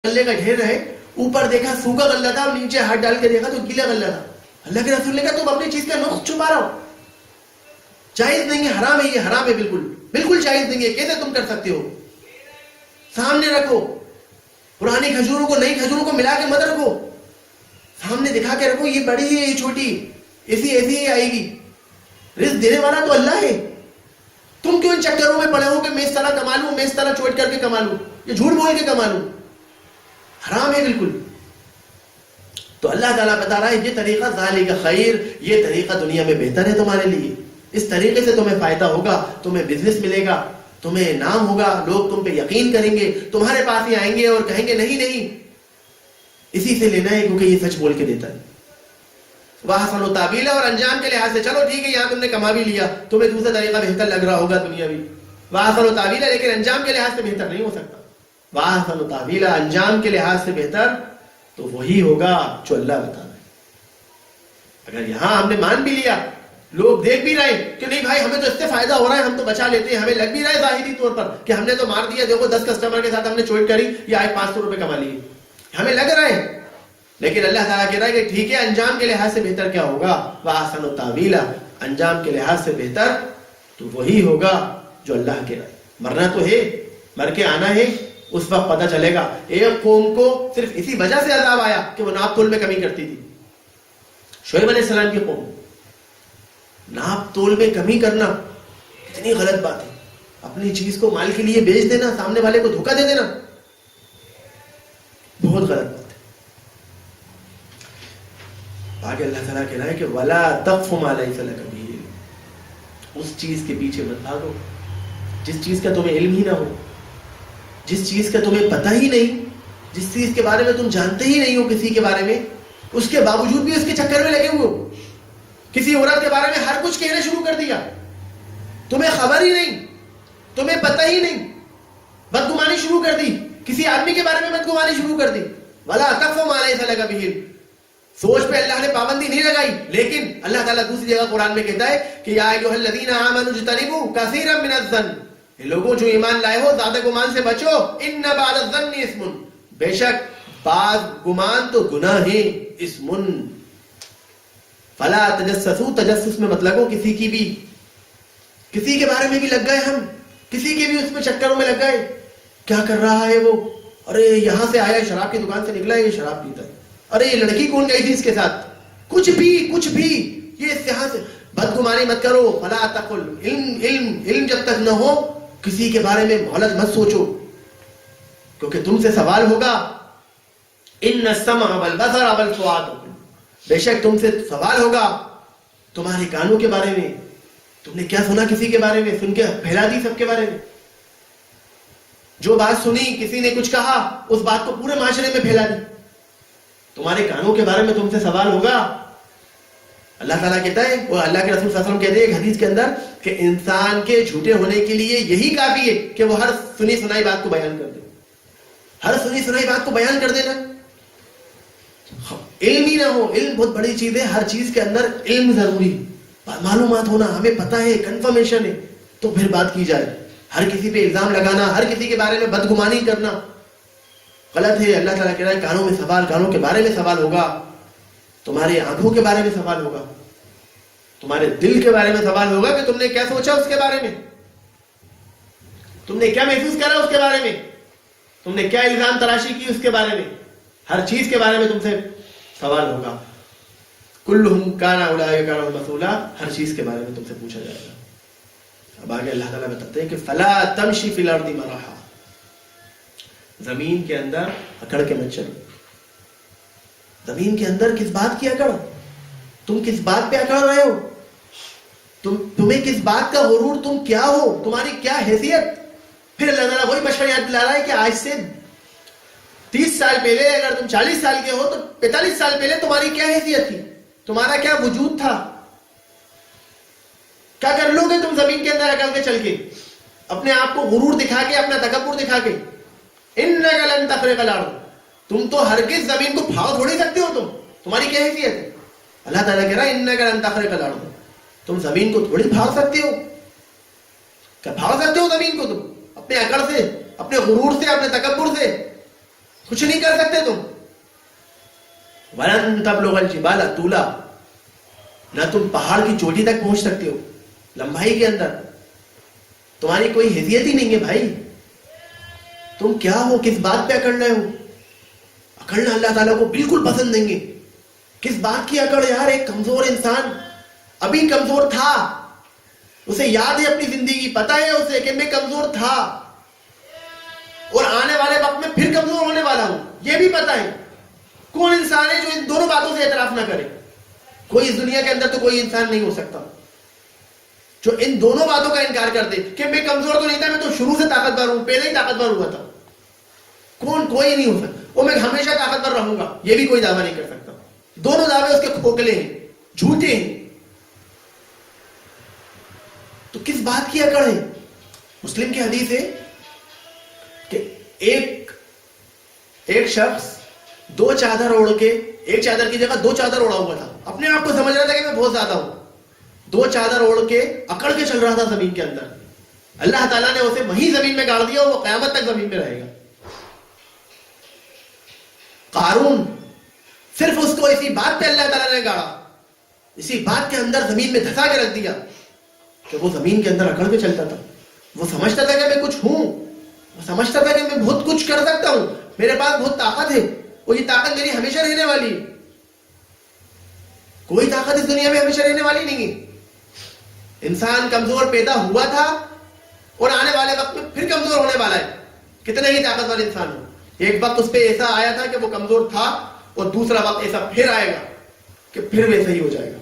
غلے کا ڈھیر ہے، اوپر دیکھا سوکھا غلہ تھا اور نیچے ہاتھ ڈال کے دیکھا تو گیلا غلہ تھا. اللہ کے رسول نے کہا تم اپنی چیز کا نقص چھپا رہا ہو، جائز نہیں ہے، حرام ہے، یہ حرام ہے، بالکل بالکل جائز نہیں ہے. کیسے تم کر سکتے ہو؟ سامنے رکھو، پرانی کھجوروں کو نئی کھجوروں کو ملا کے مت رکھو، سامنے دکھا کے رکھو، یہ بڑی ہے یہ چھوٹی، ایسی ہی آئے گی. رزق دینے والا تو اللہ ہے. تم کیوں ان چکروں میں پڑے ہو کہ میں اس طرح کما لوں، میں اس طرح چوٹ کر کے کما لوں، یہ جھوٹ بول کے کما لوں؟ حرام ہے بالکل. تو اللہ تعالیٰ بتا رہا ہے یہ طریقہ ذالک خیر، یہ طریقہ دنیا میں بہتر ہے تمہارے لیے. اس طریقے سے تمہیں فائدہ ہوگا، تمہیں بزنس ملے گا، تمہیں نام ہوگا، لوگ تم پہ یقین کریں گے، تمہارے پاس ہی آئیں گے اور کہیں گے نہیں نہیں اسی سے لینا ہے کیونکہ یہ سچ بول کے دیتا ہے. وَأَحْسَنُ تَأْوِيلًا، اور انجام کے لحاظ سے چلو ٹھیک ہے یہاں تم نے کما بھی لیا، تمہیں دوسرا طریقہ بہتر لگ رہا ہوگا دنیاوی، وَأَحْسَنُ تَأْوِيلًا، لیکن انجام کے لحاظ سے بہتر نہیں ہو سکتا. وَأَحْسَنُ تَأْوِيلًا، انجام کے لحاظ سے بہتر تو وہی ہوگا جو اللہ بتا رہا ہے. اگر یہاں ہم نے مان بھی لیا، لوگ دیکھ بھی رہے کہ نہیں بھائی ہمیں تو اس سے فائدہ ہو رہا ہے، ہم تو بچا لیتے ہیں، ہمیں لگ بھی رہا ہے ظاہری طور پر کہ ہم نے تو مار دیا، دیکھو 10 کسٹمر کے ساتھ ہم نے چوٹ کری، یہ آج 500 روپے کما لیے، ہمیں لگ رہا ہے. لیکن اللہ تعالیٰ کہہ رہا ہے کہ ٹھیک ہے انجام کے لحاظ سے بہتر کیا ہوگا؟ وَأَحْسَنُ تَأْوِيلًا، انجام کے لحاظ سے بہتر تو وہی ہوگا جو اللہ کہہ رہا ہے. مرنا تو ہے، مر کے آنا ہے، اس وقت پتہ چلے گا. ایک قوم کو صرف اسی وجہ سے عذاب آیا کہ وہ ناپ تول میں کمی کرتی تھی. شعیب علیہ السلام کی قوم، ناپ تول میں کمی کرنا کتنی غلط بات ہے. اپنی چیز کو مال کے لیے بیچ دینا، سامنے والے کو دھوکہ دے دینا، بہت غلط بات ہے. آگے اللہ تعالیٰ کہہ رہا ہے کہ وَلَا تَقْفُ مَا لَيْسَ لَكَ بِهِ، اس چیز کے پیچھے مت بھاگو جس چیز کا تمہیں علم ہی نہ ہو، جس چیز کا تمہیں پتہ ہی نہیں، جس چیز کے بارے میں تم جانتے ہی نہیں ہو کسی کے بارے میں، اس کے باوجود بھی اس کے چکر میں لگے ہوئے ہو. کسی عورت کے بارے میں ہر کچھ کہنا شروع کر دیا، تمہیں خبر ہی نہیں، تمہیں پتہ ہی نہیں، بدگمانی شروع کر دی، کسی آدمی کے بارے میں بدگمانی شروع کر دی. وَلَا تَقْفُ مَا لَيْسَ لَكَ بِهِ، سوچ پہ اللہ نے پابندی نہیں لگائی. لیکن اللہ تعالیٰ دوسری جگہ قرآن میں کہتا ہے کہ یا ایھا الذین آمنوا اجتنبوا کثیرا من الظن، لوگوں جو ایمان لائے ہو زیادہ گمان سے بچو. ان بعض الظن اسم، بے شک بعض گمان تو گناہ ہے. اسم فلا تجسسوا، تجسس میں مت لگو کسی کی بھی، کسی کے بارے میں بھی لگ گئے ہم، کسی کے بھی اس میں چکروں میں لگ گئے. کیا کر رہا ہے وہ؟ ارے یہاں سے آیا شراب کی دکان سے نکلا ہے، یہ شراب پیتا ہے. ارے یہ لڑکی کون گئی تھی اس کے ساتھ؟ کچھ بھی یہ یہاں سے بدگمانی مت کرو. فلا تقل، علم جب تک نہ ہو کسی کے بارے میں غلط مت سوچو، کیونکہ تم سے سوال ہوگا. ان السمع والبصر والفؤاد، بے شک تم سے سوال ہوگا تمہارے کانوں کے بارے میں، تم نے کیا سنا کسی کے بارے میں، سن کے پھیلا دی سب کے بارے میں. جو بات سنی، کسی نے کچھ کہا، اس بات کو پورے معاشرے میں پھیلا دی. تمہارے کانوں کے بارے میں تم سے سوال ہوگا. اللہ تعالیٰ کہتا ہے، اور اللہ کے رسول صلی اللہ علیہ وسلم کہتے ہیں ایک حدیث کے اندر کہ انسان کے جھوٹے ہونے کے لیے یہی کافی ہے کہ وہ ہر سنی سنائی بات کو بیان کر دے. ہر سنی سنائی بات کو بیان کر دینا، علم ہی نہ ہو. علم بہت بڑی چیز ہے، ہر چیز کے اندر علم ضروری، معلومات ہونا، ہمیں پتہ ہے، کنفرمیشن ہے تو پھر بات کی جائے. ہر کسی پہ الزام لگانا، ہر کسی کے بارے میں بدگمانی کرنا غلط ہے. اللہ تعالیٰ کہہ رہا ہے کانوں میں سوال، کانوں کے بارے میں سوال ہوگا، تمہاری آنکھوں کے بارے میں سوال ہوگا، تمہارے دل کے بارے میں سوال ہوگا کہ تم نے کیا سوچا اس کے بارے میں، تم نے کیا محسوس کرا اس کے بارے میں، تم نے کیا الزام تراشی کی اس کے بارے میں. ہر چیز کے بارے میں تم سے سوال ہوگا. کلہم کان اولئک عنہ مسئولا، ہر چیز کے بارے میں تم سے پوچھا جائے گا. اب آگے اللہ تعالیٰ بتاتے ہیں کہ فلا تمشی فی الارض مرحا، زمین کے اندر اکڑ کے مت چلو. زمین کے اندر کس بات کی اکڑ؟ تم کس بات پہ اکڑ رہے ہو؟ تمہیں کس بات کا غرور؟ تم کیا ہو؟ تمہاری کیا حیثیت؟ پھر اللہ تعالیٰ وہی بچپن یاد دلا رہا ہے کہ آج سے 30 سال پہلے اگر تم 40 سال کے ہو تو 45 سال پہلے تمہاری کیا حیثیت تھی، تمہارا کیا وجود تھا، کیا کر لو گے تم زمین کے اندر اکڑ کے چل کے، اپنے آپ کو غرور دکھا کے، اپنا تکبر دکھا کے. انک لن تخرق الارض، تم تو ہرگز زمین کو پھاڑ تھوڑی سکتے ہو، تمہاری کیا حیثیت ہے. اللہ تعالیٰ کہہ رہا ہے انک لن تخرق الارض، تم زمین کو تھوڑی پھاڑ سکتے ہو. کیا پھاڑ سکتے ہو زمین کو تم اپنے اکڑ سے، اپنے غرور سے، اپنے تکبر سے؟ کچھ نہیں کر سکتے تم. وَلَن تَبْلُغَ الْجِبَالَ طُولًا, نہ تم پہاڑ کی چوٹی تک پہنچ سکتے ہو لمبائی کے اندر. تمہاری کوئی حیثیت ہی نہیں ہے بھائی. تم کیا ہو, کس بات پہ اکڑ رہے ہو؟ اکڑنا اللہ تعالیٰ کو بالکل پسند نہیں ہے. کس بات کی اکڑ یار؟ ایک کمزور انسان ابھی کمزور تھا, اسے یاد ہے اپنی زندگی, پتا ہے اسے کہ میں کمزور تھا اور آنے والے وقت میں پھر کمزور ہونے والا ہوں, یہ بھی پتا ہے. کون انسان ہے جو ان دونوں باتوں سے اعتراف نہ کرے؟ کوئی اس دنیا کے اندر تو کوئی انسان نہیں ہو سکتا جو ان دونوں باتوں کا انکار کر دے کہ میں کمزور تو نہیں تھا, میں تو شروع سے طاقتور ہوں, پہلے ہی طاقتور ہوا تھا. کوئی نہیں ہو سکتا. اور میں ہمیشہ طاقتور رہوں گا, یہ بھی کوئی دعویٰ نہیں کر سکتا. دونوں دعوے اس کے کھوکھلے ہیں, جھوٹے ہیں. تو کس بات کی اکڑ ہے؟ مسلم کی حدیث ہے کہ ایک شخص دو چادر اوڑھ کے, ایک چادر کی جگہ دو چادر اوڑھا ہوا تھا, اپنے آپ کو سمجھ رہا تھا کہ میں بہت زیادہ ہوں. دو چادر اوڑھ کے اکڑ کے چل رہا تھا زمین کے اندر. اللہ تعالیٰ نے اسے وہیں زمین میں گاڑ دیا اور وہ قیامت تک زمین میں رہے گا. قارون صرف اس کو اسی بات پہ اللہ تعالیٰ نے گاڑا, اسی بات کے اندر زمین میں دھسا کے رکھ دیا کہ وہ زمین کے اندر اکڑ کے چلتا تھا. وہ سمجھتا تھا کہ میں کچھ ہوں, وہ سمجھتا تھا کہ میں بہت کچھ کر سکتا ہوں, میرے پاس بہت طاقت ہے, اور یہ طاقت میری ہمیشہ رہنے والی ہے. کوئی طاقت اس دنیا میں ہمیشہ رہنے والی نہیں ہے. انسان کمزور پیدا ہوا تھا اور آنے والے وقت میں پھر کمزور ہونے والا ہے. کتنے ہی طاقتور انسان ہو, ایک وقت اس پہ ایسا آیا تھا کہ وہ کمزور تھا, اور دوسرا وقت ایسا پھر آئے گا کہ پھر ویسا ہی ہو جائے گا.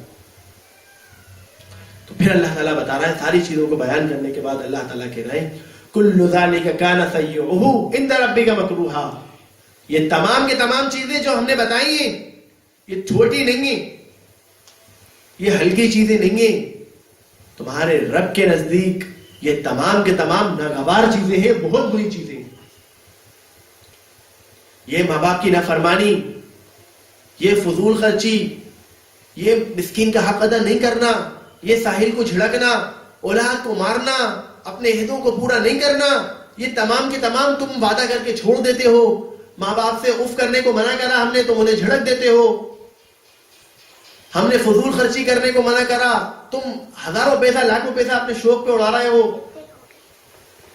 تو پھر اللہ تعالیٰ بتا رہا ہے, ساری چیزوں کو بیان کرنے کے بعد اللہ تعالیٰ کہہ رہے ہیں کُلُّ ذَلِكَ كَانَ سَيِّئُهُ عِندَ رَبِّكَ مَكْرُوهًا. یہ تمام کے تمام چیزیں جو ہم نے بتائی ہیں یہ چھوٹی نہیں ہیں, یہ ہلکی چیزیں نہیں ہیں. تمہارے رب کے نزدیک یہ تمام کے تمام ناگوار چیزیں ہیں, بہت بری چیزیں ہیں. یہ ماں باپ کی نافرمانی, یہ فضول خرچی, یہ مسکین کا حق ادا نہیں کرنا, یہ ساحل کو جھڑکنا, اولاد کو مارنا, اپنے عہدوں کو پورا نہیں کرنا, یہ تمام کے تمام تم وعدہ کر کے چھوڑ دیتے ہو. ماں باپ سے اف کرنے کو منع کرا ہم نے, تم انہیں جھڑک دیتے ہو. ہم نے فضول خرچی کرنے کو منع کرا, تم ہزاروں پیسہ لاکھوں پیسہ اپنے شوق پہ اڑا رہے ہو.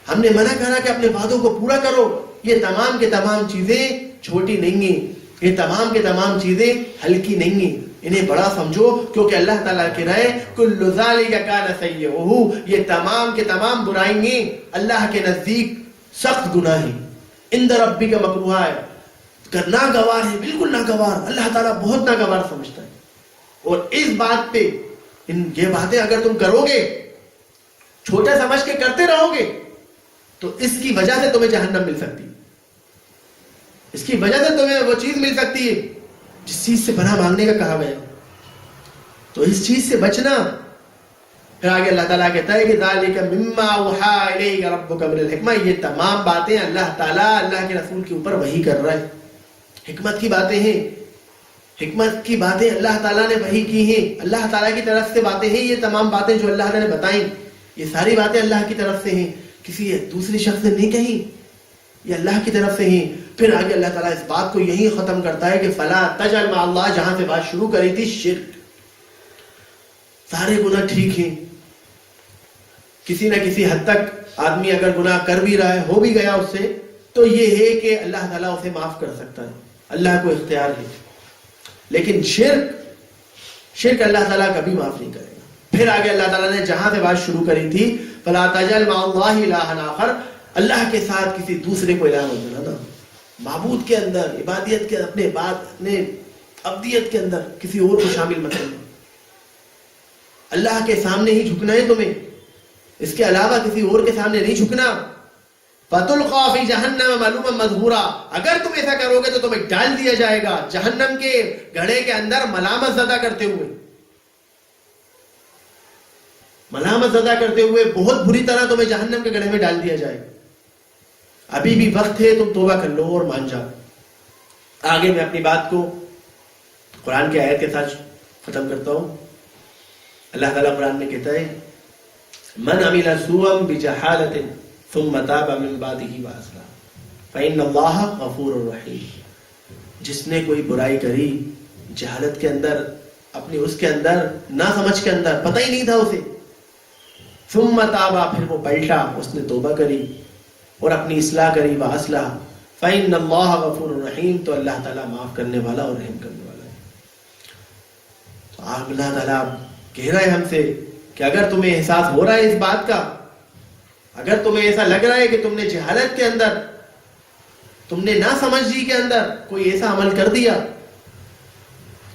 ہم نے منع کرا کہ اپنے وعدوں کو پورا کرو. یہ تمام کے تمام چیزیں چھوٹی نہیں ہیں, یہ تمام کے تمام چیزیں ہلکی نہیں ہیں. انہیں بڑا سمجھو, کیونکہ اللہ تعالیٰ کہہ رہے کُلُّ ذَلِكَ كَانَ سَيِّئُهُ, یہ تمام کے تمام برائیاں اللہ کے نزدیک سخت گناہ ہیں. عِندَ رَبِّكَ مَكْرُوهًا, ناگوار ہے, بالکل ناگوار. اللہ تعالیٰ بہت ناگوار سمجھتا ہے. اور اس بات پہ یہ باتیں اگر تم کرو گے, چھوٹا سمجھ کے کرتے رہو گے, تو اس کی وجہ سے تمہیں جہنم مل سکتی ہے. اس کی وجہ سے تمہیں وہ چیز مل سکتی ہے جس چیز سے پناہ مانگنے کا کہا گیا. تو اس چیز سے بچنا. پھر آگے اللہ تعالیٰ کہتا ہے کہ ذَلِكَ مِمَّا أَوْحَىٰ إِلَيْكَ رَبُّكَ مِنَ الْحِكْمَةِ, یہ تمام باتیں اللہ تعالیٰ اللہ کے رسول کے اوپر وحی کر رہا ہے. حکمت کی باتیں ہیں, حکمت کی باتیں اللہ تعالیٰ نے وحی کی ہیں, اللہ تعالیٰ کی طرف سے باتیں ہیں. یہ تمام باتیں جو اللہ نے بتائیں, یہ ساری باتیں اللہ کی طرف سے ہیں, کسی دوسرے شخص نے نہیں کہی, یہ اللہ کی طرف سے ہیں. پھر آگے اللہ تعالیٰ اس بات کو یہی ختم کرتا ہے کہ فَلَا تَجْعَلْ مَعَ اللَّهِ, جہاں سے بات شروع کری تھی شرک. سارے گناہ ٹھیک ہیں, کسی نہ کسی حد تک آدمی اگر گناہ کر بھی رہا ہے, ہو بھی گیا اس سے, تو یہ ہے کہ اللہ تعالیٰ اسے معاف کر سکتا ہے, اللہ کو اختیار ہے. لیکن شرک اللہ تعالیٰ کبھی معاف نہیں کرے گا. پھر آگے اللہ تعالیٰ نے جہاں سے بات شروع کری تھی فَلَا تَجْعَلْ مَعَ اللَّهِ إِلَٰهًا آخَرَ, اللہ کے ساتھ کسی دوسرے کو الہ مت بنانا. معبود کے اندر, عبادیت کے اپنے ابدیت کے اندر کسی اور کو شامل مت کرنا. اللہ کے سامنے ہی جھکنا ہے تمہیں, اس کے علاوہ کسی اور کے سامنے نہیں جھکنا. فَتُلْقَىٰ فِي جَهَنَّمَ مَلُومًا مَدْحُورًا, اگر تم ایسا کرو گے تو تمہیں ڈال دیا جائے گا جہنم کے گڑھے کے اندر ملامت زدہ کرتے ہوئے. ملامت زدہ کرتے ہوئے بہت بری طرح تمہیں جہنم کے گڑھے میں ڈال دیا جائے گا. ابھی بھی وقت ہے, تم توبہ کر لو اور مان جاؤ. آگے میں اپنی بات کو قرآن کی آیت کے ساتھ ختم کرتا ہوں. اللہ تعالیٰ قرآن میں کہتا ہے من عمل سوءا بجہالۃ ثم تاب من بعدہ واصلح, فإن اللہ غفور رحیم. جس نے کوئی برائی کری جہالت کے اندر، اپنی اس کے اندر نہ سمجھ کے اندر، پتہ ہی نہیں تھا اسے، ثم تابا، پھر وہ پلٹا، اس نے توبہ کری اور اپنی اصلاح کری، واصلح، فإن اللہ غفور رحیم، تو اللہ تعالیٰ معاف کرنے والا اور رحم کرنے والا ہے. تو اللہ تعالیٰ کہہ رہا ہے ہم سے کہ اگر تمہیں احساس ہو رہا ہے اس بات کا، اگر تمہیں ایسا لگ رہا ہے کہ تم نے جہالت کے اندر، تم نے نہ سمجھی کے اندر کوئی ایسا عمل کر دیا،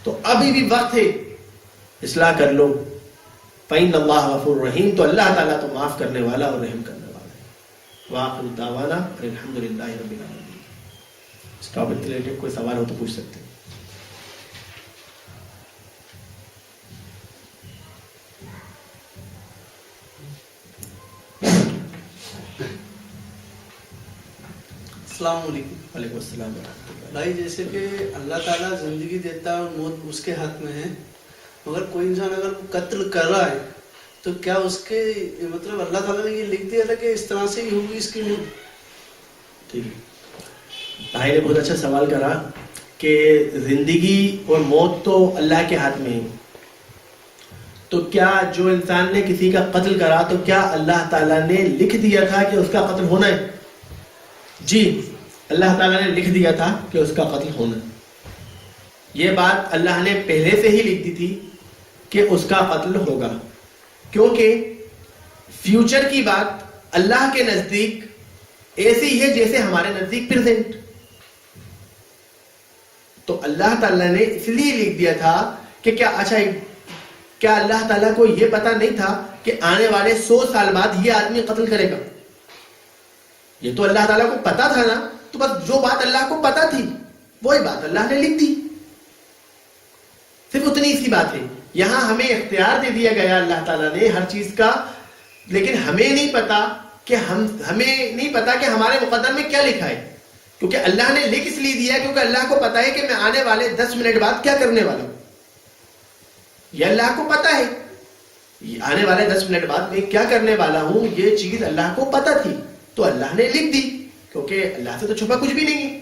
تو ابھی بھی وقت ہے، اصلاح کر لو. فإن اللہ غفور رحیم، تو اللہ تعالیٰ تو معاف کرنے والا اور رحم کرنے والا ہے. وآخر دعوانا الحمدللہ رب العالمین. اس ٹاپک سے ریلیٹڈ کوئی سوال ہو تو پوچھ سکتے ہیں. السلام علیکم. وعلیکم السلام ورحمۃ اللہ. بھائی جیسے کہ اللہ تعالیٰ زندگی دیتا ہے اور موت اس کے ہاتھ میں ہے، مگر کوئی انسان اگر قتل کر رہا ہے تو کیا اس کے مطلب اللہ تعالیٰ نے یہ لکھ دیا تھا کہ اس طرح سے ہی ہوگی اس کی موت؟ ٹھیک ہے، بھائی نے بہت اچھا سوال کرا کہ زندگی اور موت تو اللہ کے ہاتھ میں ہے، تو کیا جو انسان نے کسی کا قتل کرا تو کیا اللہ تعالیٰ نے لکھ دیا تھا کہ اس کا قتل ہونا ہے؟ جی، اللہ تعالیٰ نے لکھ دیا تھا کہ اس کا قتل ہونا ہے. یہ بات اللہ نے پہلے سے ہی لکھ دی تھی کہ اس کا قتل ہوگا، کیونکہ فیوچر کی بات اللہ کے نزدیک ایسی ہے جیسے ہمارے نزدیک پریزنٹ. تو اللہ تعالیٰ نے اس لیے لکھ دیا تھا کہ کیا اللہ تعالیٰ کو یہ پتا نہیں تھا کہ آنے والے 100 سال بعد یہ آدمی قتل کرے گا؟ یہ تو اللہ تعالیٰ کو پتا تھا نا. تو بس جو بات اللہ کو پتا تھی وہی بات اللہ نے لکھ دی، صرف اتنی سی بات ہے. یہاں ہمیں اختیار دے دیا گیا اللہ تعالیٰ نے ہر چیز کا، لیکن ہمیں نہیں پتا کہ ہمارے مقدر میں کیا لکھا ہے، کیونکہ اللہ نے لکھ اس لیے دیا کیونکہ اللہ کو پتا ہے کہ میں آنے والے 10 منٹ بعد کیا کرنے والا ہوں. یہ اللہ کو پتا ہے آنے والے 10 منٹ بعد میں کیا کرنے والا ہوں، یہ چیز اللہ کو پتا تھی تو اللہ نے لکھ دی، کیونکہ اللہ سے تو چھپا کچھ بھی نہیں ہے.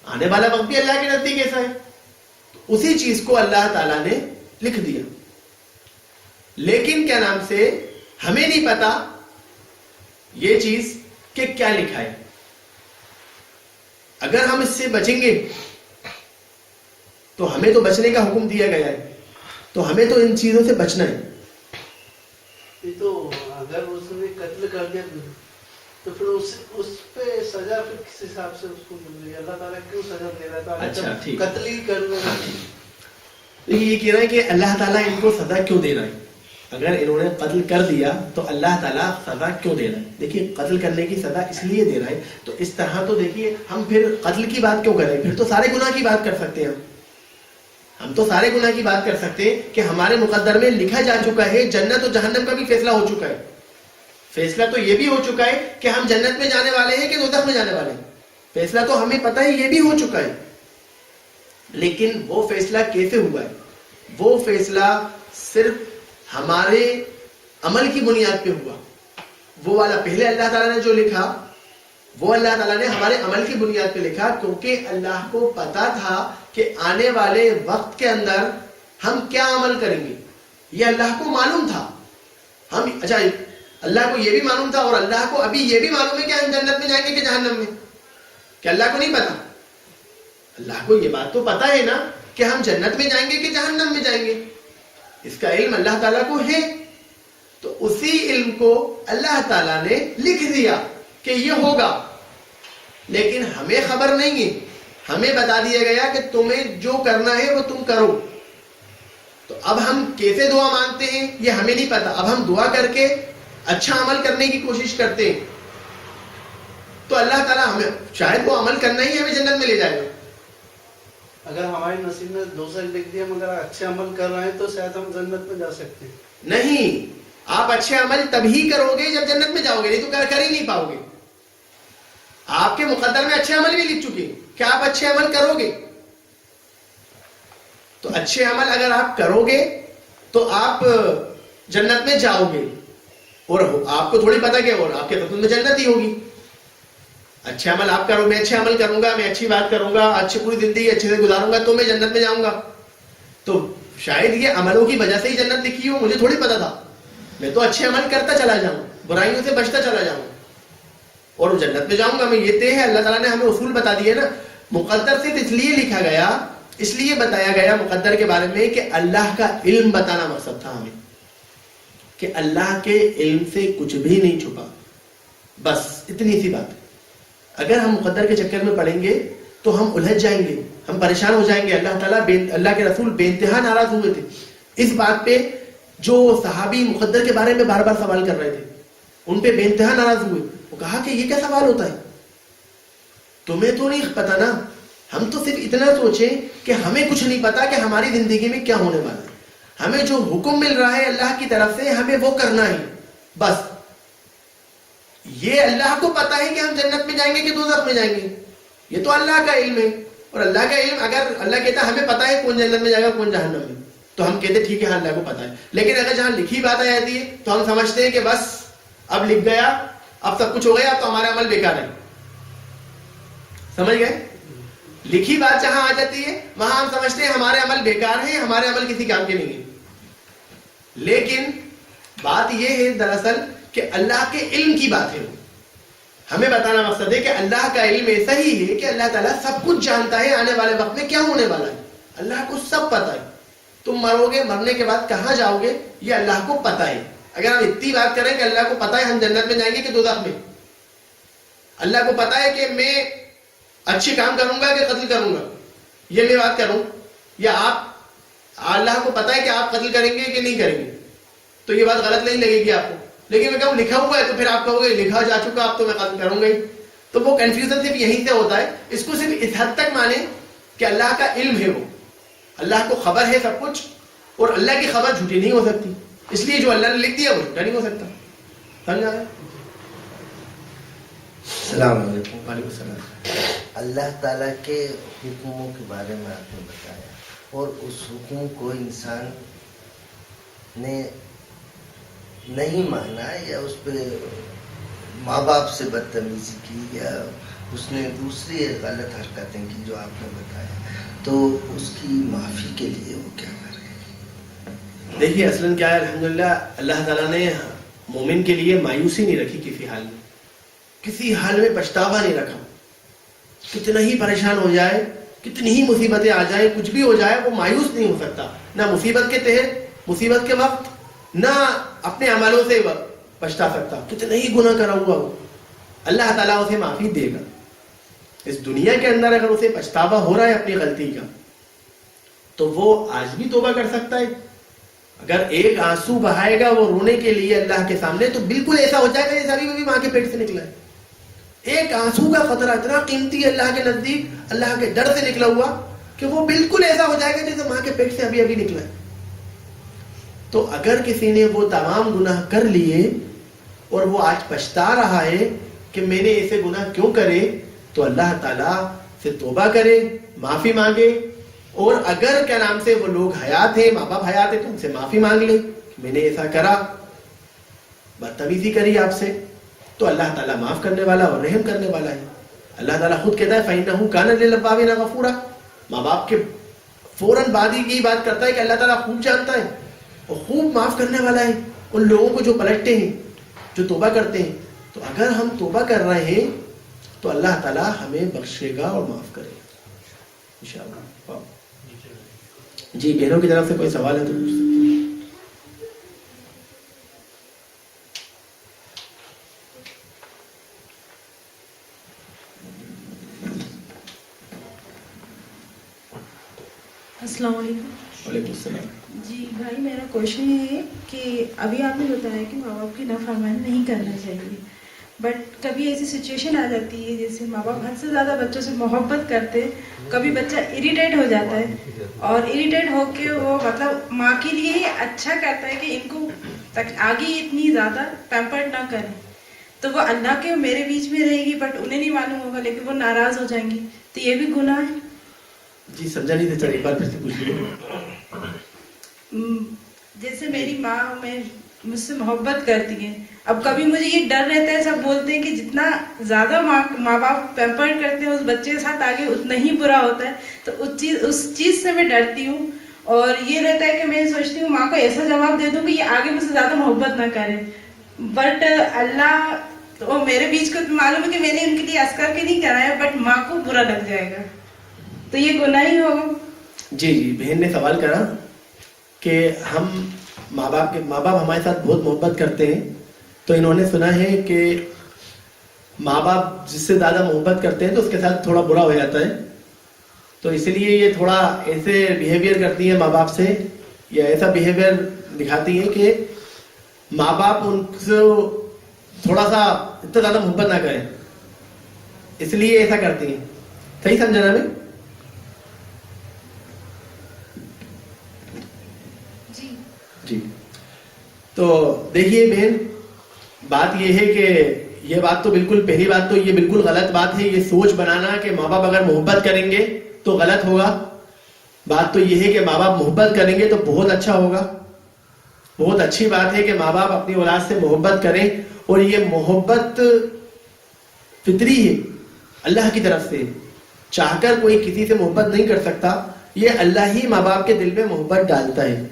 آنے والا وقت بھی اللہ کے نزدیک ایسا ہے، اسی چیز کو اللہ تعالیٰ نے لکھ دیا. لیکن کیا نام سے ہمیں نہیں پتا یہ چیز کہ کیا لکھا ہے. اگر ہم اس سے بچیں گے تو ہمیں تو بچنے کا حکم دیا گیا ہے، تو ہمیں تو ان چیزوں سے بچنا ہے. یہ تو اگر اس نے قتل کر دیا تو پھر اس پہ سزا پھر کس حساب سے اس کو مل رہی ہے؟ اللہ تعالیٰ کیوں سزا دے رہا ہے؟ اچھا ٹھیک، قتل ہی کر رہا ہے. یہ کہہ رہا ہے کہ اللہ تعالیٰ ان کو سزا کیوں دے رہا ہے؟ اگر انہوں نے قتل کر دیا تو اللہ تعالیٰ سزا کیوں دے رہا ہے؟ دیکھیے، قتل کرنے کی سزا اس لیے دے رہا ہے، تو اس طرح تو دیکھیے ہم پھر قتل کی بات کیوں کریں؟ پھر تو سارے گناہ کی بات کر سکتے ہیں. ہم تو سارے گناہ کی بات کر سکتے ہیں کہ ہمارے مقدر میں لکھا جا چکا ہے، جنت و جہنم کا بھی فیصلہ ہو چکا ہے. فیصلہ تو یہ بھی ہو چکا ہے کہ ہم جنت میں جانے والے ہیں کہ دوزخ میں جانے والے ہیں. فیصلہ تو ہمیں پتہ ہے، یہ بھی ہو چکا ہے. لیکن وہ فیصلہ کیسے ہوا ہے؟ وہ فیصلہ صرف ہمارے عمل کی بنیاد پہ ہوا. وہ والا پہلے اللہ تعالیٰ نے جو لکھا وہ اللہ تعالیٰ نے ہمارے عمل کی بنیاد پہ لکھا، کیونکہ اللہ کو پتا تھا کہ آنے والے وقت کے اندر ہم کیا عمل کریں گے. یہ اللہ کو معلوم تھا. اچھا، اللہ کو یہ بھی معلوم تھا اور اللہ کو ابھی یہ بھی معلوم ہے کہ ہم جنت میں جائیں گے کہ جہنم میں. کہ اللہ کو نہیں پتا؟ اللہ کو یہ بات تو پتا ہے نا کہ ہم جنت میں جائیں گے کہ جہنم میں جائیں گے. اس کا علم اللہ تعالیٰ کو ہے. تو اسی علم کو اللہ تعالیٰ نے لکھ دیا کہ یہ ہوگا، لیکن ہمیں خبر نہیں ہے. ہمیں بتا دیا گیا کہ تمہیں جو کرنا ہے وہ تم کرو. تو اب ہم کیسے دعا مانگتے ہیں یہ ہمیں نہیں پتا. اب ہم دعا کر کے اچھا عمل کرنے کی کوشش کرتے ہیں تو اللہ تعالیٰ ہمیں شاید وہ عمل کرنا ہی ہمیں جنت میں لے جائے گا. اگر ہمارے نصیب میں دوسرا لکھ دیا مگر اچھے عمل کر رہے ہیں تو شاید ہم جنت میں جا سکتے ہیں. نہیں، آپ اچھے عمل تبھی کرو گے جب جنت میں جاؤ گے، نہیں تو کر ہی نہیں پاؤ گے. آپ کے مقدر میں اچھے عمل بھی لکھ چکے کہ آپ اچھے عمل کرو گے. تو اچھے عمل اگر آپ کرو گے تو آپ جنت میں جاؤ گے، اور آپ کو تھوڑی پتا کہ اور آپ کے قسمت میں جنت ہی ہوگی. اچھے عمل آپ کرو, میں اچھے عمل کروں گا, میں اچھی بات کروں گا, اچھی پوری زندگی اچھے سے گزاروں گا تو میں جنت میں جاؤں گا. تو شاید یہ عملوں کی وجہ سے ہی جنت لکھی ہو, مجھے تھوڑی پتا تھا. میں تو اچھے عمل کرتا چلا جاؤں, برائیوں سے بچتا چلا جاؤں اور جنت میں جاؤں گا میں. یہ طے ہے, اللہ تعالیٰ نے ہمیں اصول بتا دیے نا. مقدر صرف اس لیے لکھا گیا, اس لیے بتایا گیا مقدر کے بارے میں کہ اللہ کا علم بتانا مقصد تھا ہمیں, کہ اللہ کے علم سے کچھ بھی نہیں چھپا. بس اتنی سی بات. اگر ہم مقدر کے چکر میں پڑیں گے تو ہم الجھ جائیں گے, ہم پریشان ہو جائیں گے. اللہ تعالیٰ اللہ کے رسول بے انتہا ناراض ہوئے تھے اس بات پہ. جو صحابی مقدر کے بارے میں بار بار سوال کر رہے تھے ان پہ بے انتہا ناراض ہوئے. وہ کہا کہ یہ کیا سوال ہوتا ہے, تمہیں تو نہیں پتا نا. ہم تو صرف اتنا سوچیں کہ ہمیں کچھ نہیں پتا کہ ہماری زندگی میں کیا ہونے والا ہے. ہمیں جو حکم مل رہا ہے اللہ کی طرف سے ہمیں وہ کرنا ہے بس. یہ اللہ کو پتا ہے کہ ہم جنت میں جائیں گے کہ دوزخ میں جائیں گے, یہ تو اللہ کا علم ہے. اور اللہ کا علم, اگر اللہ کہتا ہے ہمیں پتا ہے کون جنت میں جائے گا کون جہنم میں, تو ہم کہتے ٹھیک ہے اللہ کو پتا ہے. لیکن اگر جہاں لکھی بات آ جاتی ہے تو ہم سمجھتے ہیں کہ بس اب لکھ گیا, اب سب کچھ ہو گیا, اب تو ہمارا عمل بیکار ہے. سمجھ گئے؟ لکھی بات جہاں آ جاتی ہے وہاں ہم سمجھتے ہیں ہمارے عمل بیکار ہیں, ہمارے عمل کسی کام کے نہیں ہیں. لیکن بات یہ ہے دراصل کہ اللہ کے علم کی بات ہے. ہمیں بتانا مقصد ہے کہ اللہ کا علم ایسا ہی ہے کہ اللہ تعالیٰ سب کچھ جانتا ہے آنے والے وقت میں کیا ہونے والا ہے. اللہ کو سب پتا ہے. تم مرو گے, مرنے کے بعد کہاں جاؤ گے یہ اللہ کو پتا ہے. اگر ہم اتنی بات کریں کہ اللہ کو پتا ہے ہم جنت میں جائیں گے کہ دوزخ میں, اللہ کو پتا ہے کہ میں اچھے کام کروں گا کہ قتل کروں گا, یہ میں بات کروں, یا آپ اللہ کو پتا ہے کہ آپ قتل کریں گے کہ نہیں کریں گے, تو یہ بات غلط نہیں لگے گی آپ کو. لیکن میں کہوں لکھا ہوا ہے تو پھر آپ کہو گے لکھا جا چکا اب تو میں قتل کروں گا ہی. تو وہ کنفیوژن صرف یہیں سے ہوتا ہے. اس کو صرف اس حد تک مانیں کہ اللہ کا علم ہے, وہ اللہ کو خبر ہے سب کچھ, اور اللہ کی خبر جھوٹی نہیں ہو سکتی. اس لیے جو اللہ نے لکھ دیا وہ جھوٹا نہیں ہو سکتا. سمجھ آیا؟ السلام علیکم. وعلیکم السلام. اللہ تعالیٰ کے حکموں کے بارے میں آپ نے بتایا, اور اس حکم کو انسان نے نہیں مانا یا اس پہ ماں باپ سے بدتمیزی کی یا اس نے دوسری غلط حرکتیں کی جو آپ نے بتایا, تو اس کی معافی کے لیے وہ کیا کرے؟ دیکھیے اصلاً کیا ہے, الحمدللہ اللہ تعالیٰ نے مومن کے لیے مایوسی نہیں رکھی کسی حال میں, کسی حال میں پچھتاوا نہیں رکھا. کتنا ہی پریشان ہو جائے, کتنی ہی مصیبتیں آ جائیں, کچھ بھی ہو جائے, وہ مایوس نہیں ہو سکتا. نہ مصیبت کے تحت, مصیبت کے وقت, نہ اپنے عملوں سے پچھتا سکتا. کتنا ہی گناہ کرا ہوا ہو, اللہ تعالیٰ اسے معافی دے گا. اس دنیا کے اندر اگر اسے پچھتاوا ہو رہا ہے اپنی غلطی کا تو وہ آج بھی توبہ کر سکتا ہے. اگر ایک آنسو بہائے گا وہ رونے کے لیے اللہ کے سامنے, تو بالکل ایسا ہو جائے گا جیسے ابھی ماں کے پیٹ سے نکلا ہے. ایک آنسو کا قطرہ اتنا قیمتی ہے اللہ کے نزدیک, اللہ کے ڈر سے نکلا ہوا, کہ وہ بالکل ایسا ہو جائے گا جیسے ماں کے پیٹ سے ابھی نکلا ہے. تو اگر کسی نے وہ تمام گناہ کر لیے اور وہ آج پچھتا رہا ہے کہ میں نے ایسے گناہ کیوں کرے, تو اللہ تعالیٰ سے توبہ کرے, معافی مانگے. اور اگر کیا نام سے وہ لوگ حیات ہیں, ماں باپ حیات ہیں, تو ان سے معافی مانگ لے کہ میں نے ایسا کرا, بدتمیزی کری آپ سے, تو اللہ تعالیٰ معاف کرنے والا اور رحم کرنے والا ہے. اللہ تعالیٰ خود کہتا ہے فَإِنَّهُ كَانَ لِلْأَوَّابِينَ غَفُورًا. ماں باپ کے فوراً بعد ہی یہی بات کرتا ہے کہ اللہ تعالیٰ خوب جانتا ہے اور خوب معاف کرنے والا ہے ان لوگوں کو جو پلٹتے ہیں, جو توبہ کرتے ہیں. تو اگر ہم توبہ کر رہے ہیں تو اللہ تعالیٰ ہمیں بخشے گا اور معاف کرے گا انشاءاللہ. جی بہنوں کی طرف سے کوئی سوال ہے تو پوچھ سکتے ہیں. السلام علیکم. وعلیکم السلام. جی بھائی, میرا کوشچن یہ ہے کہ ابھی آپ نے بتایا کہ ماں باپ کی نافرمانی نہیں کرنا چاہیے, بٹ کبھی ایسی سچویشن آ جاتی ہے جیسے ماں باپ حد سے زیادہ بچوں سے محبت کرتے, کبھی بچہ اریٹیٹ ہو جاتا ہے اور اریٹیٹ ہو کے وہ مطلب ماں کے لیے ہی اچھا کرتا ہے کہ ان کو آگے اتنی زیادہ پیمپرڈ نہ کریں, تو وہ اللہ کے میرے بیچ میں رہے گی بٹ انہیں نہیں معلوم ہوگا, لیکن وہ ناراض ہو جائیں گی, تو یہ بھی گناہ ہے. جی سمجھا نہیں تھا, ایک بار پھر سے پوچھ لیجیے. جیسے میری ماں, میں مجھ سے محبت کرتی ہیں. اب کبھی مجھے یہ ڈر رہتا ہے, سب بولتے ہیں کہ جتنا زیادہ ماں باپ پیمپر کرتے ہیں اس بچے کے ساتھ آگے اتنا ہی برا ہوتا ہے, تو اس چیز سے میں ڈرتی ہوں. اور یہ رہتا ہے کہ میں سوچتی ہوں ماں کو ایسا جواب دے دوں کہ یہ آگے مجھ سے زیادہ محبت نہ کرے. بٹ اللہ تو میرے بیچ کو معلوم ہے کہ میں نے ان کے لیے عسکر کے نہیں کرایا, بٹ ماں کو برا لگ جائے گا تو یہ گناہ ہی ہوگا. جی بہن نے سوال کرا کہ ہم ماں باپ ہمارے ساتھ بہت محبت کرتے ہیں, تو انہوں نے سنا ہے کہ ماں باپ جس سے زیادہ محبت کرتے ہیں تو اس کے ساتھ تھوڑا برا ہو جاتا ہے, تو اس لیے یہ تھوڑا ایسے بیہیویئر کرتی ہیں ماں باپ سے, یا ایسا بیہیویئر دکھاتی ہیں کہ ماں باپ ان سے تھوڑا سا اتنا زیادہ محبت نہ کریں, اس لیے ایسا کرتی ہیں. صحیح سمجھا نا میں؟ جی تو دیکھیے بہن, بات یہ ہے کہ یہ بات تو بالکل, پہلی بات تو یہ بالکل غلط بات ہے, یہ سوچ بنانا کہ ماں باپ اگر محبت کریں گے تو غلط ہوگا. بات تو یہ ہے کہ ماں باپ محبت کریں گے تو بہت اچھا ہوگا. بہت اچھی بات ہے کہ ماں باپ اپنی اولاد سے محبت کریں, اور یہ محبت فطری ہے اللہ کی طرف سے, چاہ کر کوئی کسی سے محبت نہیں کر سکتا, یہ اللہ ہی ماں باپ کے دل میں محبت ڈالتا ہے.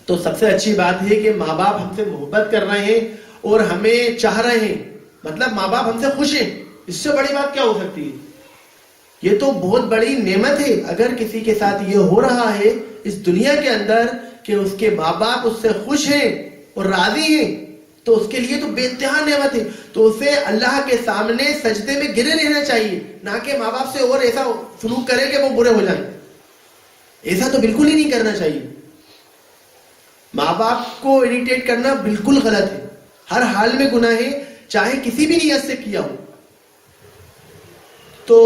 تو سب سے اچھی بات ہے کہ ماں باپ ہم سے محبت کر رہے ہیں اور ہمیں چاہ رہے ہیں, مطلب ماں باپ ہم سے خوش ہیں. اس سے بڑی بات کیا ہو سکتی ہے؟ یہ تو بہت بڑی نعمت ہے. اگر کسی کے ساتھ یہ ہو رہا ہے اس دنیا کے اندر کہ اس کے ماں باپ اس سے خوش ہیں اور راضی ہیں, تو اس کے لیے تو بے انتہا نعمت ہے. تو اسے اللہ کے سامنے سجدے میں گرے رہنا چاہیے, نہ کہ ماں باپ سے اور ایسا سلوک کرے کہ وہ برے ہو جائیں. ایسا تو بالکل ہی نہیں کرنا چاہیے. ماں باپ کو اریٹیٹ کرنا بالکل غلط ہے, ہر حال میں گناہ ہے, چاہے کسی بھی نیت سے کیا ہو. تو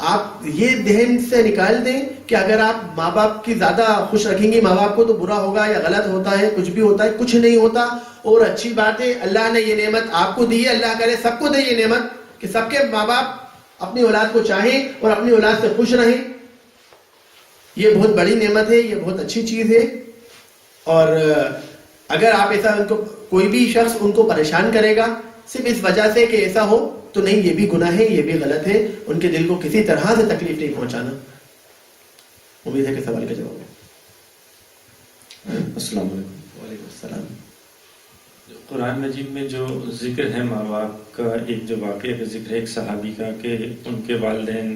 آپ یہ ذہن سے نکال دیں کہ اگر آپ ماں باپ کی زیادہ خوش رکھیں گے ماں باپ کو تو برا ہوگا یا غلط ہوتا ہے, کچھ بھی ہوتا ہے, کچھ نہیں ہوتا. اور اچھی بات ہے, اللہ نے یہ نعمت آپ کو دی ہے, اللہ کرے سب کو دے یہ نعمت کہ سب کے ماں باپ اپنی اولاد کو چاہیں اور اپنی اولاد سے خوش رہیں. یہ بہت بڑی نعمت ہے, یہ بہت اچھی چیز ہے. اور اگر آپ ایسا ان کو, کوئی بھی شخص ان کو پریشان کرے گا صرف اس وجہ سے کہ ایسا ہو, تو نہیں, یہ بھی گناہ ہے, یہ بھی غلط ہے. ان کے دل کو کسی طرح سے تکلیف نہیں پہنچانا. امید ہے کہ سوال کا جواب ہے. السلام علیکم. وعلیکم السلام. قرآن مجید میں جو ذکر ہے ماں باپ کا, ایک جو واقعہ کا ذکر ہے ایک صحابی کا کہ ان کے والدین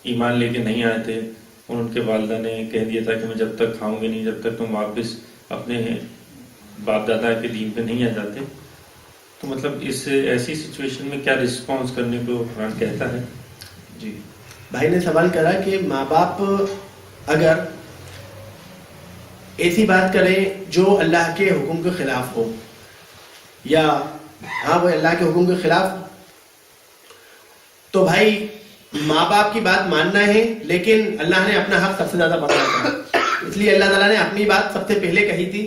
ایمان لے کے نہیں آئے تھے اور ان کے والدہ نے کہہ دیا تھا کہ میں جب تک کھاؤں گی نہیں جب تک تم واپس اپنے باپ دادا کے دین پہ نہیں آ جاتے. تو مطلب اس ایسی سچویشن میں کیا رسپانس کرنے کو قرآن کہتا ہے؟ جی, بھائی نے سوال کرا کہ ماں باپ اگر ایسی بات کریں جو اللہ کے حکم کے خلاف ہو, یا ہاں وہ اللہ کے حکم کے خلاف, تو بھائی ماں باپ کی بات ماننا ہے, لیکن اللہ نے اپنا حق سب سے زیادہ پکڑا تھا. اس لیے اللہ تعالیٰ نے اپنی بات سب سے پہلے کہی تھی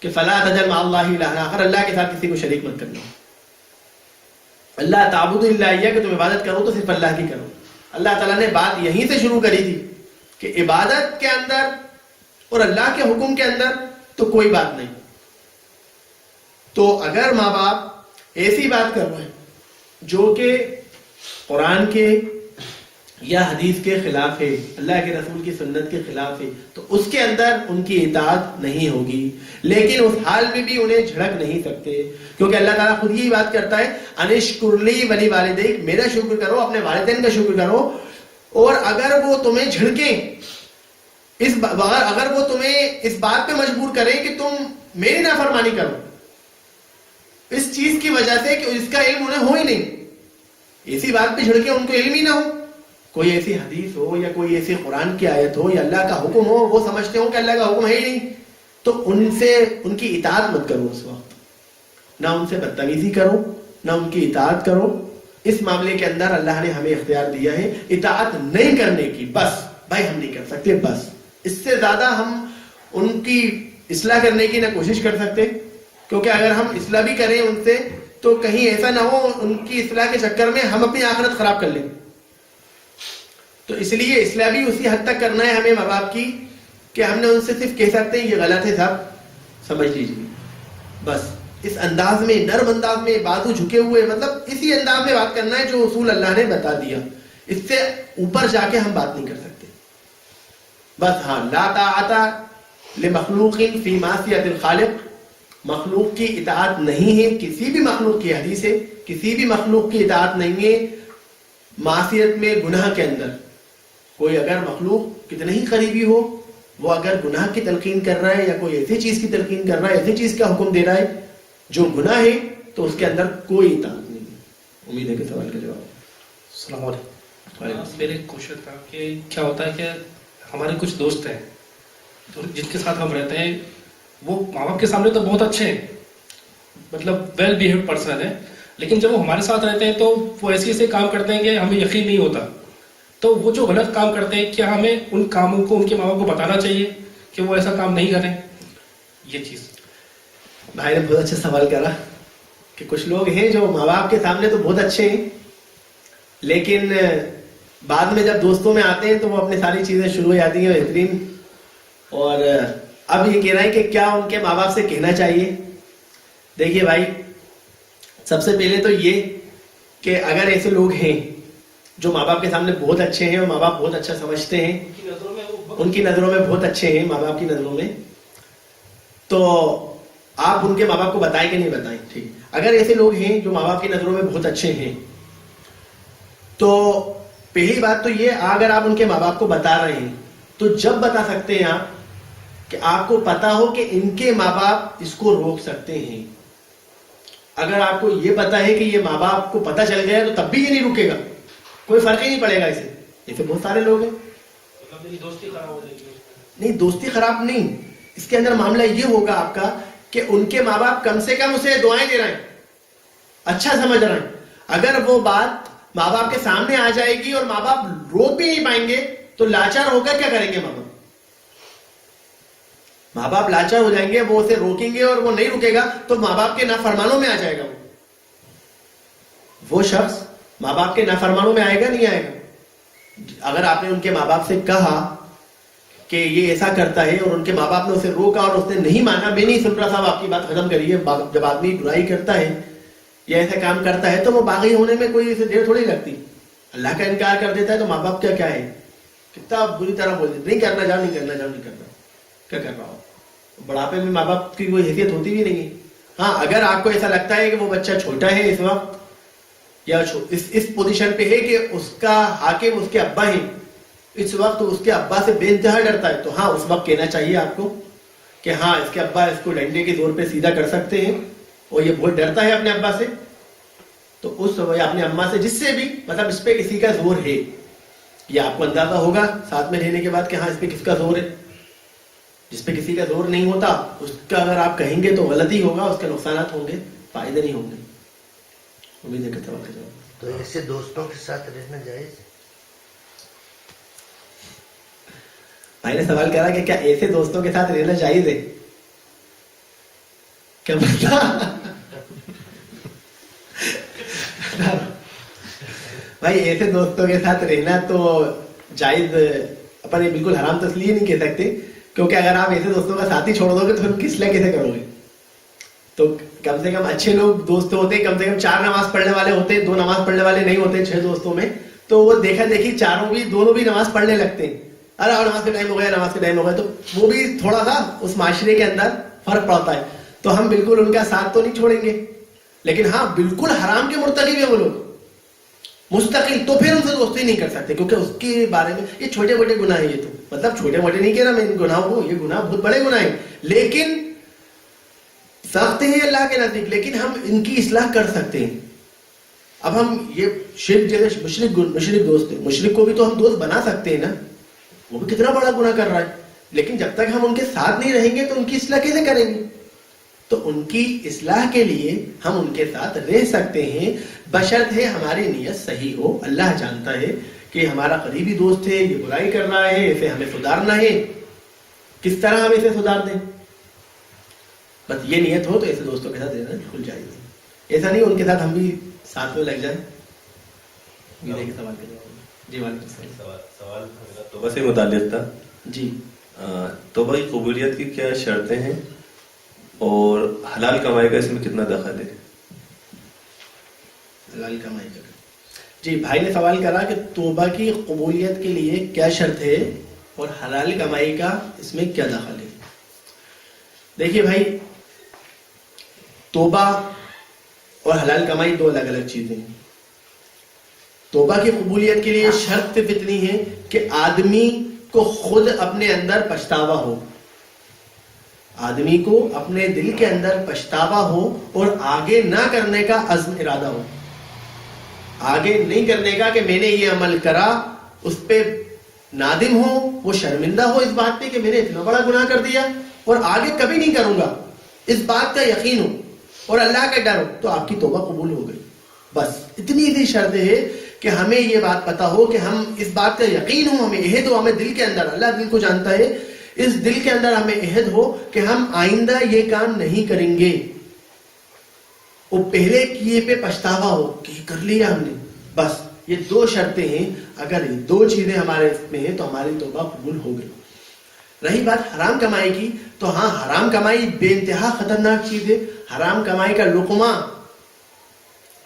کہ فلا تجعل مع اللہ الہا آخر, اللہ کے ساتھ کسی کو شریک مت کرنا. اللہ تعبدوا الا ایاہ, کہ تم عبادت کرو تو صرف اللہ کی کرو. اللہ تعالیٰ نے بات یہیں سے شروع کری تھی کہ عبادت کے اندر اور اللہ کے حکم کے اندر تو کوئی بات نہیں. تو اگر ماں باپ ایسی بات کر رہے ہیں جو کہ قرآن کے یا حدیث کے خلاف ہے, اللہ کے رسول کی سنت کے خلاف ہے, تو اس کے اندر ان کی اطاعت نہیں ہوگی. لیکن اس حال میں بھی انہیں جھڑک نہیں سکتے, کیونکہ اللہ تعالیٰ خود یہی بات کرتا ہے, انشکر لی ولی والدیک, میرا شکر کرو, اپنے والدین کا شکر کرو. اور اگر وہ تمہیں جھڑکیں, اگر وہ تمہیں اس بات پہ مجبور کریں کہ تم میری نافرمانی کرو, اس چیز کی وجہ سے کہ اس کا علم انہیں ہو ہی نہیں, ایسی بات پہ جھڑکیں ان کو علم ہی نہ ہو, کوئی ایسی حدیث ہو یا کوئی ایسی قرآن کی آیت ہو یا اللہ کا حکم ہو, وہ سمجھتے ہو کہ اللہ کا حکم ہے ہی نہیں, تو ان سے ان کی اطاعت مت کرو. اس وقت نہ ان سے بدتمیزی کرو, نہ ان کی اطاعت کرو. اس معاملے کے اندر اللہ نے ہمیں اختیار دیا ہے اطاعت نہیں کرنے کی. بس بھائی ہم نہیں کر سکتے, بس اس سے زیادہ ہم ان کی اصلاح کرنے کی نہ کوشش کر سکتے, کیونکہ اگر ہم اصلاح بھی کریں ان سے تو کہیں ایسا نہ ہو ان کی اصلاح کے چکر میں ہم اپنی آخرت خراب کر لیں. تو اس لیے اصلاح بھی اسی حد تک کرنا ہے ہمیں ماں باپ کی کہ ہم نے ان سے صرف کہہ سکتے ہیں یہ غلط ہے صاحب, سمجھ لیجیے. بس اس انداز میں, نرم انداز میں, بازو جھکے ہوئے, مطلب اسی انداز میں بات کرنا ہے جو اصول اللہ نے بتا دیا. اس سے اوپر جا کے ہم بات نہیں کر سکتے. بس ہاں, لا طاعت لمخلوق فی معصیت الخالق, مخلوق کی اطاعت نہیں ہے, کسی بھی مخلوق کی, حدیث ہے, کسی بھی مخلوق کی اطاعت نہیں ہے معصیت میں, گناہ کے اندر. کوئی اگر مخلوق کتنے ہی قریبی ہو, وہ اگر گناہ کی تلقین کر رہا ہے یا کوئی ایسی چیز کی تلقین کر رہا ہے, ایسی چیز کا حکم دے رہا ہے جو گناہ ہے, تو اس کے اندر کوئی اطاعت نہیں ہے. امید ہے کہ سوال کا جواب. السلام علیکم. میرے ایک کوشچن تھا کہ کیا ہوتا ہے کہ ہمارے کچھ دوست ہیں تو جن کے ساتھ ہم رہتے ہیں, وہ ماں باپ کے سامنے تو بہت اچھے ہیں, مطلب ویل بیہیوڈ پرسن ہے, لیکن جب وہ ہمارے ساتھ رہتے ہیں تو وہ ایسے ایسے کام کرتے ہیں کہ ہمیں یقین نہیں ہوتا. تو وہ جو غلط کام کرتے ہیں, کیا ہمیں ان کاموں کو ان کے ماں باپ کو بتانا چاہیے کہ وہ ایسا کام نہیں کریں؟ یہ چیز بھائی نے بہت اچھا سوال کرا کہ کچھ لوگ ہیں جو ماں باپ کے سامنے تو بہت اچھے ہیں, لیکن بعد میں جب دوستوں میں آتے ہیں تو وہ اپنی ساری چیزیں شروع ہو جاتی ہیں بہترین. اور اب یہ کہہ رہے ہیں کہ کیا ان کے ماں باپ سے کہنا چاہیے. دیکھیے بھائی, سب سے پہلے تو یہ کہ اگر ایسے لوگ ہیں جو ماں باپ کے سامنے بہت اچھے ہیں اور ماں باپ بہت اچھا سمجھتے ہیں, ان کی نظروں میں بہت اچھے ہیں ماں باپ کی نظروں میں, تو آپ ان کے ماں باپ کو بتائیں کہ نہیں بتائیں. ٹھیک, اگر ایسے لوگ ہیں جو ماں باپ کی نظروں میں بہت اچھے ہیں, تو پہلی بات تو یہ, اگر آپ ان کے ماں باپ کو بتا رہے ہیں تو جب بتا سکتے ہیں آپ کہ آپ کو پتا ہو کہ ان کے ماں باپ اس کو روک سکتے ہیں. اگر آپ کو یہ پتا ہے کہ یہ ماں باپ کو پتا چل گیا تو تب بھی یہ نہیں رکے گا, کوئی فرق ہی نہیں پڑے گا اسے. ایسے بہت سارے لوگ ہیں. دوستی خراب ہو جائے گی. نہیں, دوستی خراب نہیں, اس کے اندر معاملہ یہ ہوگا آپ کا کہ ان کے ماں باپ کم سے کم اسے دعائیں دے رہے ہیں, اچھا سمجھ رہے ہیں. اگر وہ بات ماں باپ کے سامنے آ جائے گی اور ماں باپ روک بھی نہیں پائیں گے تو لاچار ہو کر کیا کریں گے ماں باپ؟ ماں باپ لاچار ہو جائیں گے, وہ اسے روکیں گے اور وہ نہیں رکے گا تو ماں باپ کے نافرمانوں میں آ جائے گا. وہ شخص ماں باپ کے نافرمانوں میں آئے گا, نہیں آئے گا. اگر آپ نے ان کے ماں باپ سے کہا کہ یہ ایسا کرتا ہے اور ان کے ماں باپ نے اسے روکا اور اس نے نہیں مانا, میں نہیں سن رہا صاحب, آپ کی بات ختم کریے. جب آدمی برائی کرتا ہے یا ایسا کام کرتا ہے تو وہ باغی ہونے میں کوئی اسے دیر تھوڑی لگتی. اللہ کا انکار کر دیتا ہے تو ماں باپ کیا ہے, کتنا بری طرح بول دیتے, نہیں کرنا جاؤ, نہیں کرنا جاؤ, نہیں کرنا, کیا کر رہا ہو. بڑھاپے میں ماں باپ کی کوئی حیثیت ہوتی بھی نہیں ہے. ہاں, اگر آپ کو ایسا لگتا ہے کہ وہ بچہ چھوٹا ہے اس وقت, یا اس پوزیشن پہ ہے کہ اس کا حاکم اس کے ابا ہیں, اس وقت اس کے ابا سے بے انتہا ڈرتا ہے, تو ہاں اس وقت کہنا چاہیے آپ کو کہ ہاں اس کے ابا اس کو ڈنڈے کے زور پہ سیدھا کر سکتے ہیں, اور یہ بہت ڈرتا ہے اپنے ابا سے, تو اس یا اپنی اما سے, جس سے بھی مطلب اس پہ کسی کا زور ہے, یہ آپ کو اندازہ ہوگا ساتھ میں رہنے کے بعد کہ ہاں اس پہ کس کا زور ہے. جس پہ کسی کا زور نہیں ہوتا اس کا اگر آپ کہیں گے تو غلط ہی ہوگا, اس کے نقصانات ہوں گے, فائدے نہیں ہوں گے. امید ہے کہ سوال کا جواب. تو ایسے دوستوں کے ساتھ رہنا جائز ہے؟ بھائی نے سوال کرا کہ کیا ایسے دوستوں کے ساتھ رہنا جائز ہے, کیا مطلب بھائی ایسے دوستوں کے ساتھ رہنا تو جائز, اپن یہ بالکل حرام تو اس لیے نہیں کہہ سکتے کیونکہ اگر آپ ایسے دوستوں کا ساتھ ہی چھوڑ دو گے تو پھر کس لیے کیسے کرو گے. تو کم سے کم اچھے لوگ دوست ہوتے, کم سے کم 4 نماز پڑھنے والے ہوتے, 2 نماز پڑھنے والے نہیں ہوتے 6 دوستوں میں, تو وہ دیکھا دیکھی دونوں بھی نماز پڑھنے لگتے ہیں. ارے نماز کا ٹائم ہو گیا, نماز کا ٹائم ہو گیا, تو وہ بھی تھوڑا سا اس معاشرے کے اندر فرق پڑتا ہے. تو ہم بالکل ان کا ساتھ تو نہیں چھوڑیں گے, لیکن ہاں بالکل حرام کے مرتکب ہیں وہ لوگ مستقل, تو پھر ان سے دوستی نہیں کر سکتے, کیونکہ اس کے بارے میں یہ چھوٹے موٹے گناہ ہیں. یہ تو مطلب چھوٹے موٹے نہیں کہہ رہا میں ان گناہوں کو, یہ گناہ بہت بڑے گناہ ہیں, لیکن سخت ہیں اللہ کے نزدیک, لیکن ہم ان کی اصلاح کر سکتے ہیں. اب ہم یہ شرک جیسے مشرک دوست ہے, مشرک کو بھی تو ہم دوست بنا سکتے ہیں نا, وہ بھی کتنا بڑا گناہ کر رہا ہے, لیکن جب تک ہم ان کے ساتھ نہیں رہیں گے تو ان کی اصلاح کیسے کریں گے. تو ان کی اصلاح کے لیے ہم ان کے ساتھ رہ سکتے ہیں, بشرط ہے ہماری نیت صحیح ہو. اللہ جانتا ہے کہ ہمارا قریبی دوست ہے, یہ برائی کر رہا ہے, اسے ہمیں سدھارنا ہے, کس طرح ہم اسے سدھار دیں. بس یہ نیت ہو تو ایسے دوستوں کے ساتھ رہنا کھل جائے گی. ایسا نہیں ان کے ساتھ ہم بھی ساتھ میں لگ جائیں. سوال کے جواب. جی وعلیکم سوال توبہ سے متعلق تھا. جی, توبہ کی قبولیت کی کیا شرطیں ہیں اور حلال کمائی کا اس میں کتنا دخل ہے؟ حلال کمائی کا جی بھائی نے سوال کرا کہ توبہ کی قبولیت کے لیے کیا شرط ہے اور حلال کمائی کا اس میں کیا دخل ہے. دیکھیے بھائی، توبہ اور حلال کمائی دو الگ الگ چیزیں ہیں. توبہ کی قبولیت کے لیے شرط صرف اتنی ہے کہ آدمی کو خود اپنے اندر پچھتاوا ہو، آدمی کو اپنے دل کے اندر پچھتاوا ہو اور آگے نہ کرنے کا عزم ارادہ ہو. آگے نہیں کرنے کا کہ میں نے یہ عمل کرا، اس پہ نادم ہو، وہ شرمندہ ہو اس بات پہ کہ میں نے اتنا بڑا گناہ کر دیا اور آگے کبھی نہیں کروں گا، اس بات کا یقین ہو اور اللہ کا ڈر ہو، تو آپ کی توبہ قبول ہو گئی. بس اتنی سی شرط ہے کہ ہمیں یہ بات پتا ہو کہ ہم اس بات کا یقین ہو، ہمیں عہد ہو، ہمیں دل کے اندر، اللہ دل کو جانتا ہے، اس دل کے اندر ہمیں عہد ہو کہ ہم آئندہ یہ کام نہیں کریں گے. وہ پہلے کیے پہ پچھتاوا ہو کہ کر لیا ہم نے. بس یہ دو شرطیں ہیں، اگر یہ دو چیزیں ہمارے اس میں ہیں تو ہماری توبہ قبول ہو گئی. رہی بات حرام کمائی کی، تو ہاں حرام کمائی بے انتہا خطرناک چیز ہے. حرام کمائی کا لقمہ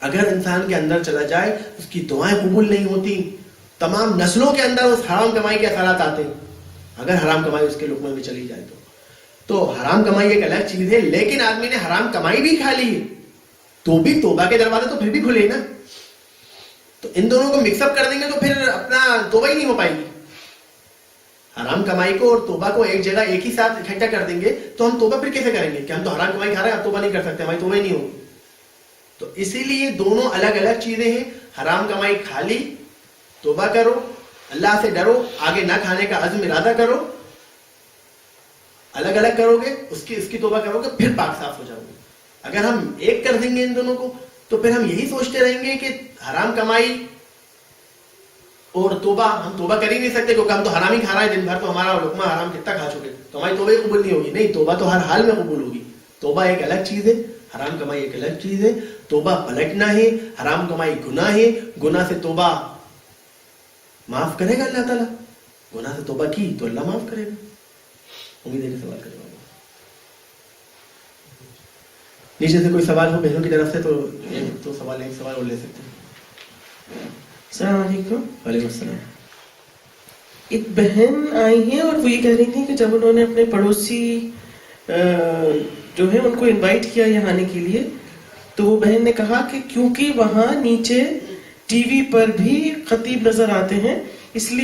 اگر انسان کے اندر چلا جائے اس کی دعائیں قبول نہیں ہوتی. تمام نسلوں کے اندر اس حرام کمائی کے اثرات آتے ہیں اگر حرام کمائی اس کے لقمے میں چلی جائے. تو حرام کمائی ایک الگ چیز ہے، لیکن آدمی نے حرام کمائی بھی کھا لی تو بھی توبہ کے دروازے تو پھر بھی کھلے نا. تو ان دونوں کو مکس اپ کر دیں گے تو پھر اپنا توبہ ہی نہیں ہو پائے گی. حرام کمائی کو اور توبہ کو ایک جگہ ایک ہی ساتھ اکٹھا کر دیں گے تو ہم توبہ پھر کیسے کریں گے کہ ہم تو حرام کمائی کھا رہے ہیں، اب توبہ نہیں کر سکتے، ہماری توبہ ہی نہیں ہوگی. تو اسی لیے دونوں الگ الگ چیزیں ہیں. حرام کمائی کھا لی، توبہ کرو، اللہ سے ڈرو، آگے نہ کھانے کا عزم ارادہ کرو. الگ الگ کرو گے، اس کی توبہ کرو گے، پھر پاک صاف ہو جاؤ گے. اگر ہم ایک کر دیں گے ان دونوں کو تو پھر ہم یہی سوچتے رہیں گے کہ حرام کمائی اور توبہ، ہم توبہ کر ہی نہیں سکتے کیونکہ ہم تو حرام ہی کھا رہے ہیں دن بھر، تو ہمارا لقمہ حرام کتنا کھا چکے، تو ہماری توبہ قبول نہیں ہوگی. نہیں، توبہ تو ہر حال میں قبول ہوگی. توبہ ایک الگ چیز ہے، حرام کمائی ایک الگ چیز ہے. توبہ پلٹنا ہے، حرام کمائی گناہ ہے. گناہ سے توبہ معاف کرے گا اللہ تعالیٰ، گناہ سے توبہ کی تو اللہ معاف کرے گا. امید ہے کہ سوال کرے گا. نیچے سے کوئی سوال ہو بہنوں کی طرف سے تو سوال ایک سوال اور لے سکتے ہیں. السلام علیکم. وعلیکم السلام. ایک بہن آئی ہیں اور وہ یہ کہہ رہی تھی کہ جب انہوں نے اپنے پڑوسی جو ہے ان کو انوائٹ کیا یہاں آنے کے لیے، تو وہ بہن نے کہا کہ کیونکہ وہاں نیچے ٹی وی پر بھی خطیب نظر آتے ہیں اس لیے